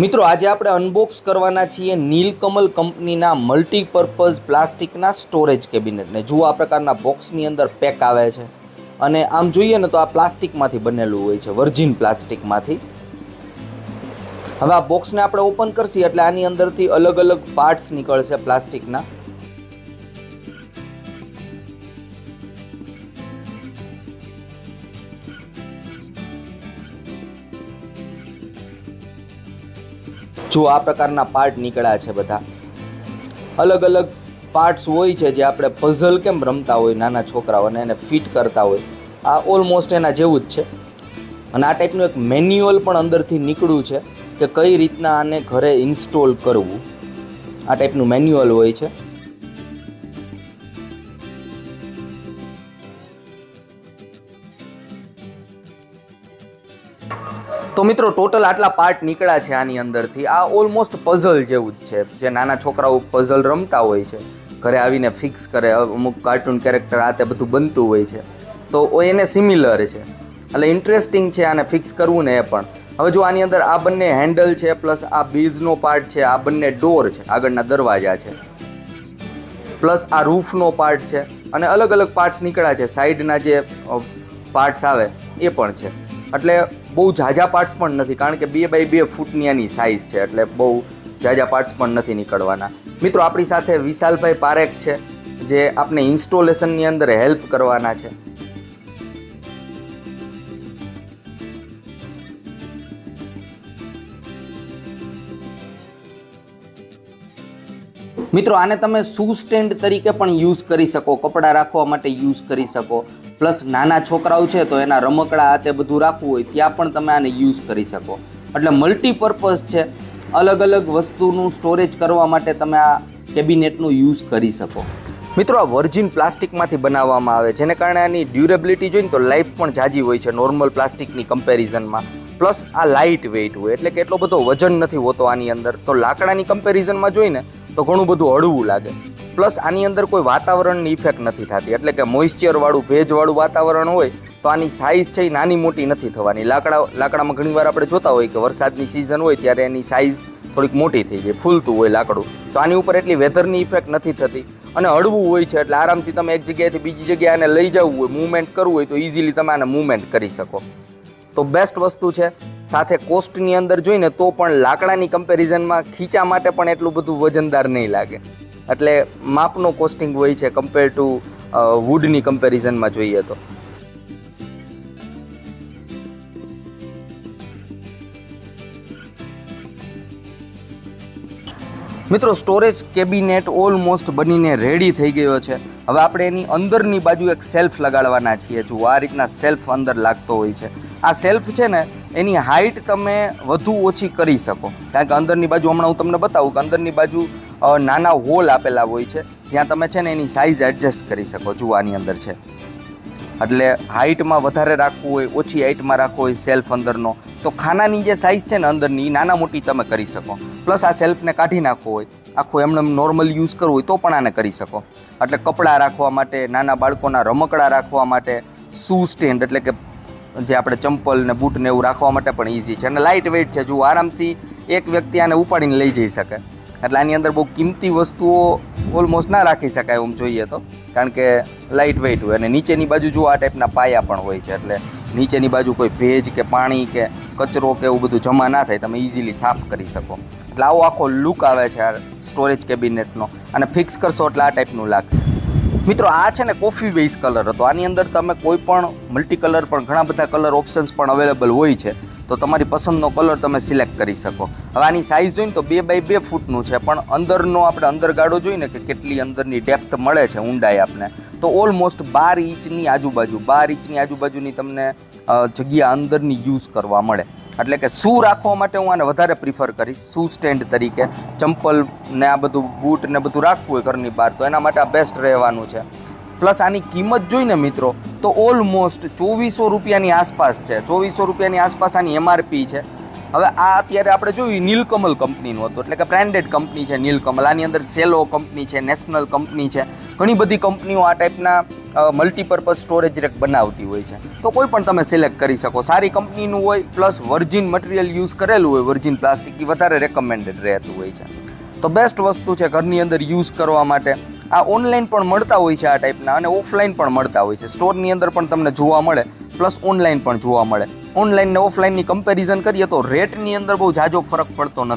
મિત્રો આજે આપણે અનબોક્સ કરવાના છીએ નીલકમલ કંપનીના મલ્ટીપર્પઝ પ્લાસ્ટિકના સ્ટોરેજ કેબિનેટને। જુઓ આ પ્રકારના બોક્સની અંદર પેક આવે છે અને આમ જોઈએ ને તો આ પ્લાસ્ટિકમાંથી બનેલું હોય છે, વર્જિન પ્લાસ્ટિકમાંથી। હવે આ બોક્સને આપણે ઓપન કરશી એટલે આની અંદરથી અલગ અલગ પાર્ટ્સ નીકળશે પ્લાસ્ટિકના। जो आ प्रकारना पार्ट निकळ्या छे बधा अलग अलग पार्ट्स होय छे जे आपणे पझल केम रमता होय नाना छोकराओने एने फिट करता होय आ ऑलमोस्ट एना जेवुं ज छे। अने आ टाइपनुं एक मेन्युअल पण अंदरथी निकळ्युं छे के कई रीतना आने घरे इन्स्टॉल करवुं। आ टाइपनुं मेन्युअल होय छे। तो मित्रों टोटल आटला पार्ट निकळ्या छे आनी अंदरथी। आ ऑलमोस्ट पझल जेवुं ज छे जे नाना छोकराओ पझल रमता होय छे घरे आवीने फिक्स करे, अमुक कार्टून केरेक्टर आ ते बधुं बनतुं होय छे तो एने सिमिलर छे એટલે ઇન્ટરેસ્ટિંગ છે આને ફિક્સ કરવું ને એ પણ। હવે જો આની અંદર આ બંને હેન્ડલ છે પ્લસ આ બીઝનો પાર્ટ છે, આ બંને ડોર છે, આગળના દરવાજા છે, પ્લસ આ રૂફનો પાર્ટ છે અને અલગ અલગ પાર્ટ્સ નીકળ્યા છે। સાઈડના જે પાર્ટ્સ આવે એ પણ છે એટલે બહુ ઝાઝા પાર્ટ્સ પણ નથી કારણ કે 2 બાય 2 ફૂટની આની સાઇઝ છે એટલે બહુ ઝાઝા પાર્ટ્સ પણ નથી નીકળવાના। મિત્રો આપણી સાથે વિશાલભાઈ પારેખ છે જે આપણે ઇન્સ્ટોલેશનની અંદર હેલ્પ કરવાના છે। મિત્રો આને તમે શૂ સ્ટેન્ડ તરીકે પણ યુઝ કરી શકો, કપડાં રાખવા માટે યુઝ કરી શકો, પ્લસ નાના છોકરાઓ છે તો એના રમકડા આ તે બધું રાખવું હોય ત્યાં પણ તમે આને યુઝ કરી શકો। એટલે મલ્ટીપર્પઝ છે, અલગ અલગ વસ્તુનું સ્ટોરેજ કરવા માટે તમે આ કેબિનેટનું યુઝ કરી શકો। મિત્રો આ વર્જિન પ્લાસ્ટિકમાંથી બનાવવામાં આવે જેને કારણે આની ડ્યુરેબિલિટી જોઈએ તો લાઈફ પણ ઝાઝી હોય છે નોર્મલ પ્લાસ્ટિકની કમ્પેરિઝનમાં। પ્લસ આ લાઇટ વેઇટ હોય એટલે કે એટલો બધો વજન નથી હોતો આની અંદર, તો લાકડાની કમ્પેરિઝનમાં જોઈને તો ઘણું બધું હળવું લાગે। પ્લસ આની અંદર કોઈ વાતાવરણની ઇફેક્ટ નથી થતી એટલે કે મોઇશ્ચરવાળું ભેજવાળું વાતાવરણ હોય તો આની સાઇઝ છે એ નાની મોટી નથી થવાની। લાકડામાં ઘણીવાર આપણે જોતા હોય કે વરસાદની સિઝન હોય ત્યારે એની સાઇઝ થોડીક મોટી થઈ જાય, ફૂલતું હોય લાકડું, તો આની ઉપર એટલી વેધરની ઇફેક્ટ નથી થતી અને હળવું હોય છે એટલે આરામથી તમે એક જગ્યાએથી બીજી જગ્યાએ આને લઈ જવું હોય, મૂવમેન્ટ કરવું હોય તો ઇઝીલી તમે આને મૂવમેન્ટ કરી શકો। તો બેસ્ટ વસ્તુ છે। સાથે કોસ્ટની અંદર જોઈને તો પણ લાકડાની કમ્પેરિઝનમાં ખીચા માટે પણ એટલું બધું વજનદાર નહીં લાગે એટલે માપનો કોસ્ટિંગ હોય છે કમ્પેર ટુ વુડની કમ્પેરિઝનમાં જોઈએ તો। મિત્રો સ્ટોરેજ કેબિનેટ ઓલમોસ્ટ બનીને રેડી થઈ ગયો છે। હવે આપણે એની અંદરની બાજુ એક સેલ્ફ લગાડવાના છીએ। જો આ રીતના સેલ્ફ અંદર લાગતો હોય છે। આ સેલ્ફ છે ને એની હાઇટ તમે વધુ ઓછી કરી શકો કારણ કે અંદરની બાજુ હમણાં હું તમને બતાવું કે અંદરની બાજુ નાના હોલ આપેલા હોય છે જ્યાં તમે છે ને એની સાઇઝ એડજસ્ટ કરી શકો। જુઓ આની અંદર છે એટલે હાઇટમાં વધારે રાખવું હોય, ઓછી હાઇટમાં રાખવું હોય સેલ્ફ અંદરનો તો ખાનાની જે સાઇઝ છે ને અંદરની નાના મોટી તમે કરી શકો। પ્લસ આ સેલ્ફને કાઢી નાખવો હોય, આખું એમને નોર્મલ યુઝ કરવું હોય તો પણ આને કરી શકો। એટલે કપડાં રાખવા માટે, નાના બાળકોના રમકડા રાખવા માટે, શૂ સ્ટેન્ડ એટલે કે જે આપણે ચંપલ ને બૂટ ને એવું રાખવા માટે પણ ઇઝી છે અને લાઇટ વેઇટ છે। જો આરામથી એક વ્યક્તિ આને ઉપાડીને લઈ જઈ શકે એટલે આની અંદર બહુ કિંમતી વસ્તુઓ ઓલમોસ્ટ ના રાખી શકાય એમ જોઈએ તો કારણ કે લાઇટ વેઇટ હોય અને નીચેની બાજુ જો આ ટાઈપના પાયા પણ હોય છે એટલે નીચેની બાજુ કોઈ ભેજ કે પાણી કે કચરો કે એવું બધું જમા ના થાય, તમે ઇઝીલી સાફ કરી શકો। એટલે આવો આખો લુક આવે છે આ સ્ટોરેજ કેબિનેટનો અને ફિક્સ કરશો એટલે આ ટાઈપનું લાગશે। મિત્રો આ છે ને કોફી બેઝ કલર હતો, આની અંદર તમે કોઈ પણ મલ્ટી કલર પણ ઘણા બધા કલર ઓપ્શન્સ પણ અવેલેબલ હોય છે તો તમારી પસંદનો કલર તમે સિલેક્ટ કરી શકો। હવે આની સાઇઝ જોઈને તો 2 બાય 2 ફૂટનું છે પણ અંદરનો આપણે અંદર ગાડો જોઈને કે કેટલી અંદરની ડેપ્થ મળે છે, ઊંડાઈ આપને તો ઓલમોસ્ટ 12 ઇંચની આજુબાજુની તમને જગ્યા અંદરની યુઝ કરવા મળે। એટલે કે શૂ રાખવા માટે હું આને વધારે પ્રિફર કરીશ શૂ સ્ટેન્ડ તરીકે। ચંપલ ને આ બધું બૂટ ને બધું રાખવું હોય ઘરની બહાર તો એના માટે આ બેસ્ટ રહેવાનું છે। પ્લસ આની કિંમત જોઈને મિત્રો તો ઓલમોસ્ટ 2400 રૂપિયાની આસપાસ છે। 2400 રૂપિયાની આસપાસ આની એમઆરપી છે। હવે આ અત્યારે આપણે જોયું નીલકમલ કંપનીનું હતું એટલે કે બ્રાન્ડેડ કંપની છે નીલકમલ। આની અંદર સેલો કંપની છે, નેશનલ કંપની છે, ઘણી બધી કંપનીઓ આ ટાઈપના મલ્ટીપર્પઝ સ્ટોરેજ રેક બનાવતી હોય છે. તો કોઈ પણ તમે સિલેક્ટ કરી શકો. સારી કંપનીનું હોય પ્લસ વર્જિન મટીરિયલ યુઝ કરેલું હોય, વર્જિન પ્લાસ્ટિક, એ વધારે રેકમેન્ડેડ રહેતું હોય છે. તો બેસ્ટ વસ્તુ છે ઘરની અંદર યુઝ કરવા માટે. આ ઓનલાઈન પણ મળતા હોય છે આ ટાઈપના, અને ઓફલાઈન પણ મળતા હોય છે. સ્ટોરની અંદર પણ તમને જોવા મળે, પ્લસ ઓનલાઈન પણ જોવા મળે. ઓનલાઈન ને ઓફલાઈનની કમ્પેરિઝન કરીએ તો રેટની અંદર બહુ ઝાઝો ફરક પડતો નથી.